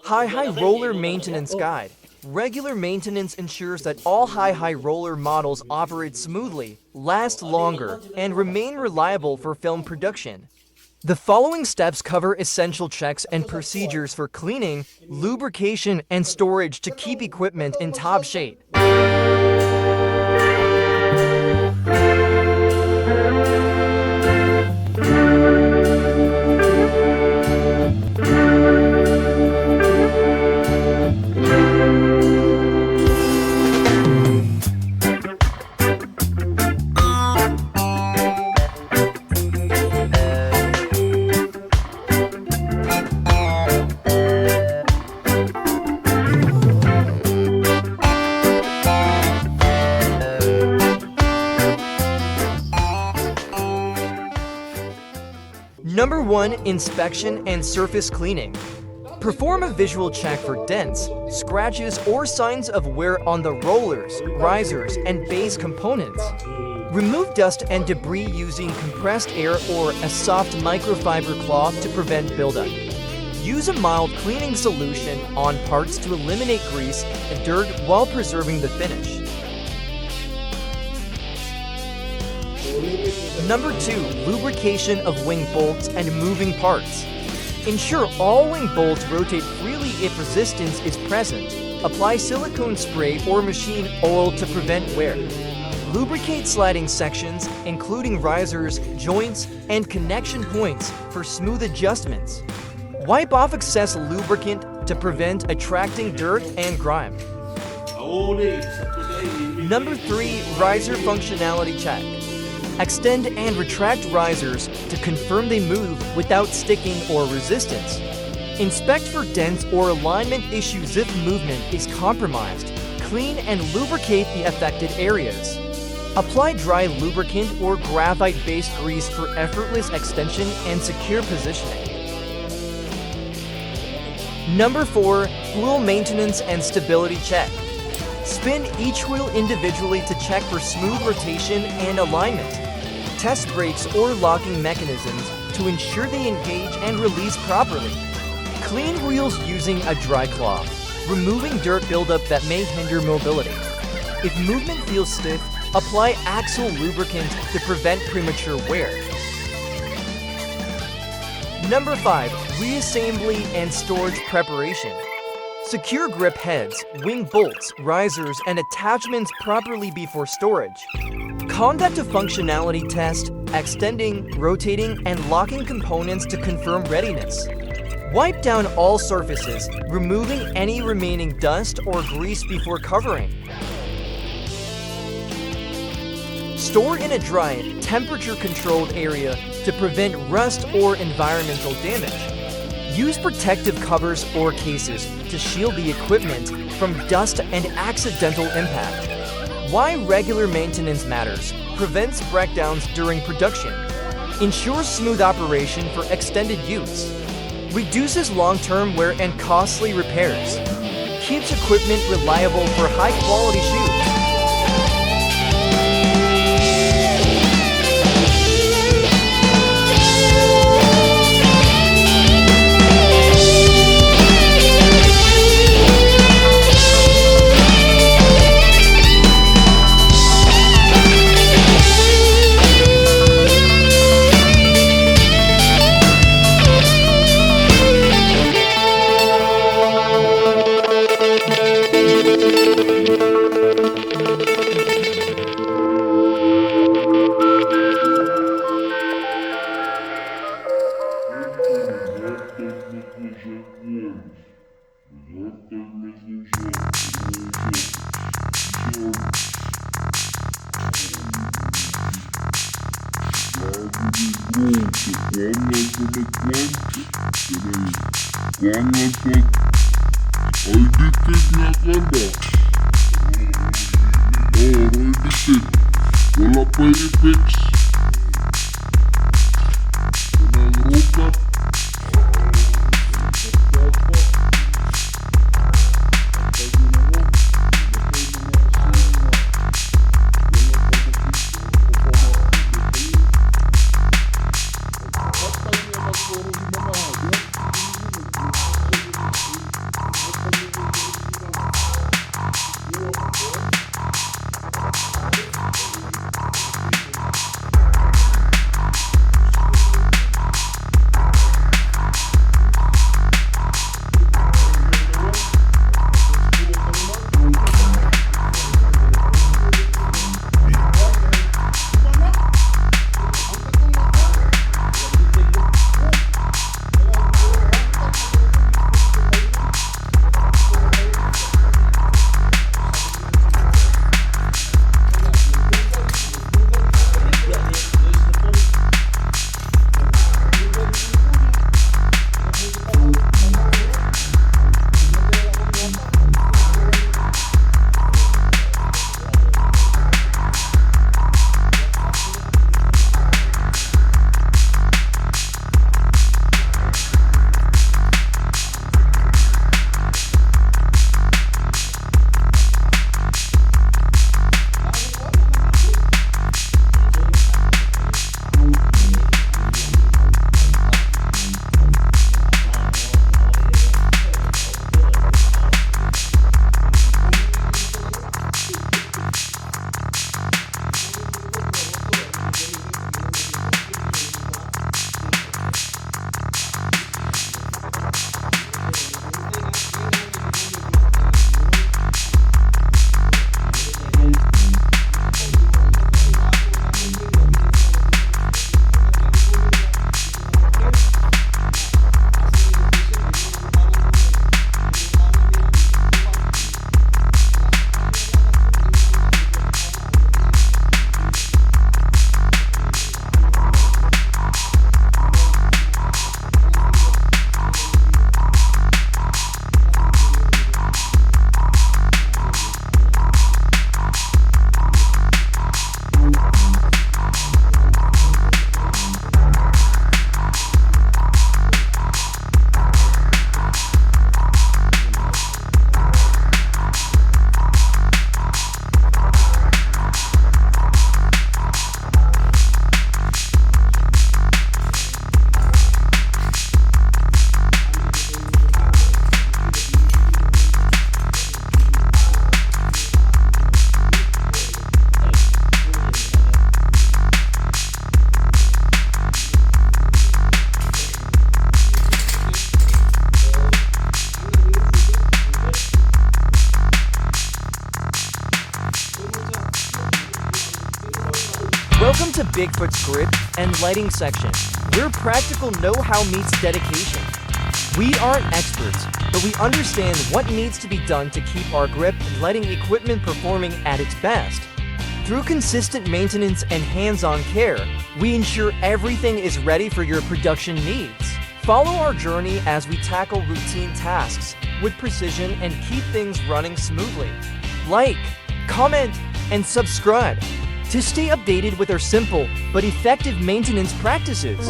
HIHI Roller Maintenance Guide. Regular maintenance ensures that all HIHI roller models operate smoothly, last longer, and remain reliable for film production. The following steps cover essential checks and procedures for cleaning, lubrication, and storage to keep equipment in top shape. Number 1. Inspection and surface cleaning. Perform a visual check for dents, scratches, or signs of wear on the rollers, risers, and base components. Remove dust and debris using compressed air or a soft microfiber cloth to prevent buildup. Use a mild cleaning solution on parts to eliminate grease and dirt while preserving the finish. Number 2. Lubrication of wing bolts and moving parts. Ensure all wing bolts rotate freely if resistance is present. Apply silicone spray or machine oil to prevent wear. Lubricate sliding sections, including risers, joints, and connection points for smooth adjustments. Wipe off excess lubricant to prevent attracting dirt and grime. Number 3. Riser functionality check. Extend and retract risers to confirm they move without sticking or resistance. Inspect for dents or alignment issues if movement is compromised. Clean and lubricate the affected areas. Apply dry lubricant or graphite-based grease for effortless extension and secure positioning. Number 4. Wheel maintenance and stability check. Spin each wheel individually to check for smooth rotation and alignment. Test brakes or locking mechanisms to ensure they engage and release properly. Clean wheels using a dry cloth, removing dirt buildup that may hinder mobility. If movement feels stiff, apply axle lubricant to prevent premature wear. Number 5. Reassembly and storage preparation. Secure grip heads, wing bolts, risers, and attachments properly before storage. Conduct a functionality test, extending, rotating, and locking components to confirm readiness. Wipe down all surfaces, removing any remaining dust or grease before covering. Store in a dry, temperature-controlled area to prevent rust or environmental damage. Use protective covers or cases to shield the equipment from dust and accidental impact. Why regular maintenance matters: prevents breakdowns during production, ensures smooth operation for extended use, reduces long-term wear and costly repairs, keeps equipment reliable for high-quality shoes. Wala pa i-fix. Pinag-rokat. to Bigfoot's grip and lighting section, where practical know-how meets dedication. We aren't experts, but we understand what needs to be done to keep our grip and lighting equipment performing at its best. Through consistent maintenance and hands-on care, we ensure everything is ready for your production needs. Follow our journey as we tackle routine tasks with precision and keep things running smoothly. Like, comment, and subscribe to stay updated with our simple but effective maintenance practices.